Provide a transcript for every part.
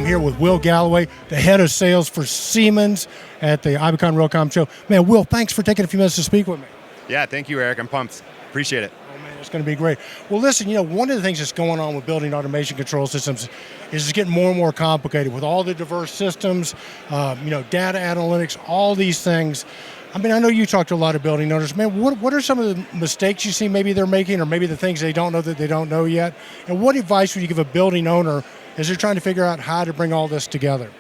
here with Will Galloway, the head of sales for Siemens at the IBcon Realcomm show. Man, Will, thanks for taking a few minutes to speak with me. Yeah, thank you, Eric. I'm pumped. Appreciate it. Oh man, it's going to be great. Well, listen, one of the things that's going on with building automation control systems is it's getting more and more complicated with all the diverse systems, data analytics, all these things. I mean, I know you talk to a lot of building owners. Man, what are some of the mistakes you see maybe they're making, or maybe the things they don't know that they don't know yet? And what advice would you give a building owner as they're trying to figure out how to bring all this together?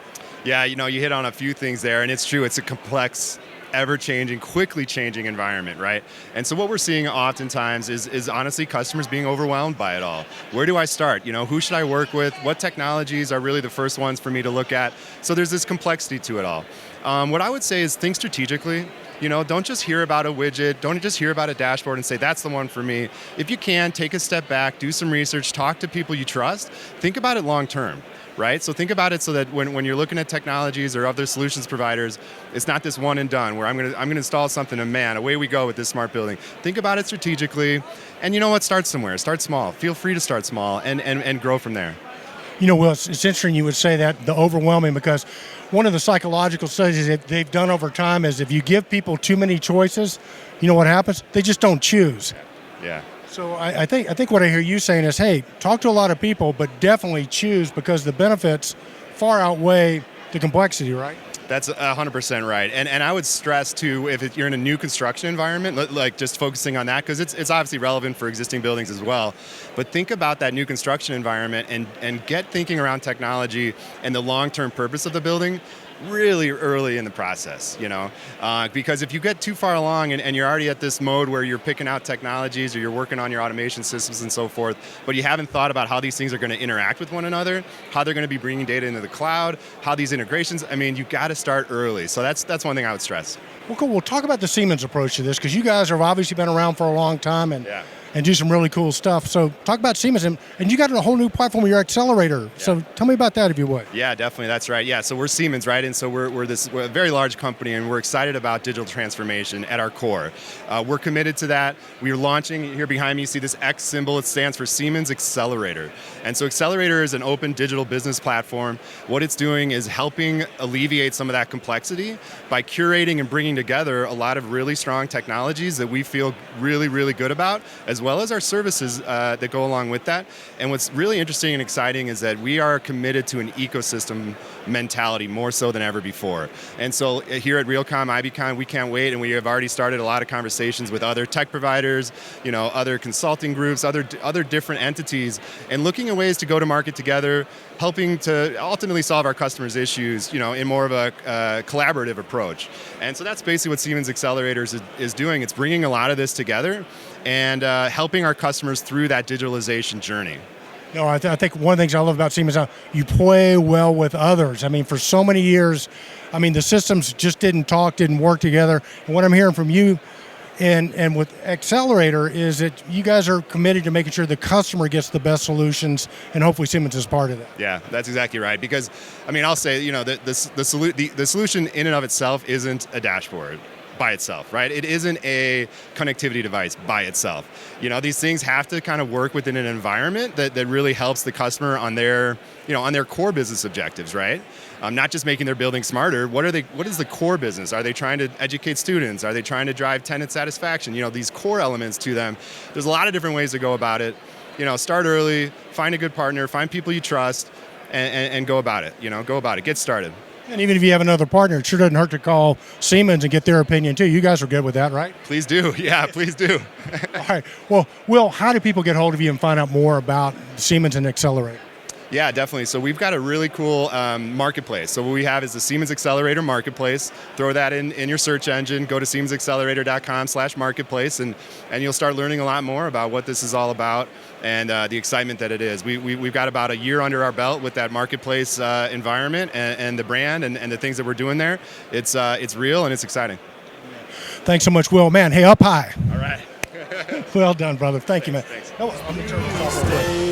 Yeah, you hit on a few things there, and it's true. It's a complex, ever-changing, quickly changing environment, right? And so what we're seeing oftentimes is honestly customers being overwhelmed by it all. Where do I start? Who should I work with? What technologies are really the first ones for me to look at? So there's this complexity to it all. What I would say is think strategically. Don't just hear about a widget, don't just hear about a dashboard and say, that's the one for me. If you can, take a step back, do some research, talk to people you trust, think about it long term, right? So think about it so that when you're looking at technologies or other solutions providers, it's not this one and done where I'm gonna install something and man, away we go with this smart building. Think about it strategically, and you know what, start somewhere, start small. Feel free to start small and grow from there. Will, it's interesting you would say that, the overwhelming, because one of the psychological studies that they've done over time is if you give people too many choices, you know what happens? They just don't choose. Yeah. So I think what I hear you saying is, hey, talk to a lot of people, but definitely choose because the benefits far outweigh the complexity, right? That's 100% right. And I would stress too, if you're in a new construction environment, like just focusing on that, because it's obviously relevant for existing buildings as well. But think about that new construction environment and get thinking around technology and the long-term purpose of the building really early in the process, because if you get too far along and you're already at this mode where you're picking out technologies or you're working on your automation systems and so forth, but you haven't thought about how these things are going to interact with one another, how they're going to be bringing data into the cloud, how these integrations, you've got to start early. So that's one thing I would stress. Well, cool. We'll talk about the Siemens approach to this, because you guys have obviously been around for a long time and do some really cool stuff. So talk about Siemens, and you got a whole new platform with your Xcelerator. Yeah. So tell me about that, if you would. Yeah, definitely, that's right. Yeah, so we're Siemens, right? And so we're a very large company, and we're excited about digital transformation at our core. We're committed to that. We're launching, here behind me, you see this X symbol. It stands for Siemens Xcelerator. And so Xcelerator is an open digital business platform. What it's doing is helping alleviate some of that complexity by curating and bringing together a lot of really strong technologies that we feel really, really good about, as well as our services that go along with that. And what's really interesting and exciting is that we are committed to an ecosystem mentality more so than ever before. And so here at Realcomm, IBcon, we can't wait, and we have already started a lot of conversations with other tech providers, other consulting groups, other different entities, and looking at ways to go to market together, helping to ultimately solve our customers' issues, in more of a collaborative approach. And so that's basically what Siemens Xcelerator is doing. It's bringing a lot of this together and helping our customers through that digitalization journey. No, I think one of the things I love about Siemens is you play well with others. For so many years, the systems just didn't work together. And what I'm hearing from you and with Xcelerator is that you guys are committed to making sure the customer gets the best solutions, and hopefully Siemens is part of that. Yeah, that's exactly right. Because, I'll say, the solution in and of itself isn't a dashboard by itself, right? It isn't a connectivity device by itself. These things have to kind of work within an environment that really helps the customer on their core business objectives, right? Not just making their building smarter. What is the core business? Are they trying to educate students? Are they trying to drive tenant satisfaction? These core elements to them. There's a lot of different ways to go about it. Start early, find a good partner, find people you trust, and go about it. Go about it, get started. And even if you have another partner, it sure doesn't hurt to call Siemens and get their opinion too. You guys are good with that, right? Please do. Yeah, please do. All right. Well, Will, how do people get hold of you and find out more about Siemens and Xcelerator? Yeah, definitely. So we've got a really cool marketplace. So what we have is the Siemens Xcelerator Marketplace. Throw that in your search engine. Go to siemensxcelerator.com/marketplace, and you'll start learning a lot more about what this is all about and the excitement that it is. We've got about a year under our belt with that marketplace environment and the brand and the things that we're doing there. It's real and it's exciting. Thanks so much, Will. Man, hey, up high. All right. Well done, brother. Thank you, man. Thanks. No, I'm gonna turn this off real quick.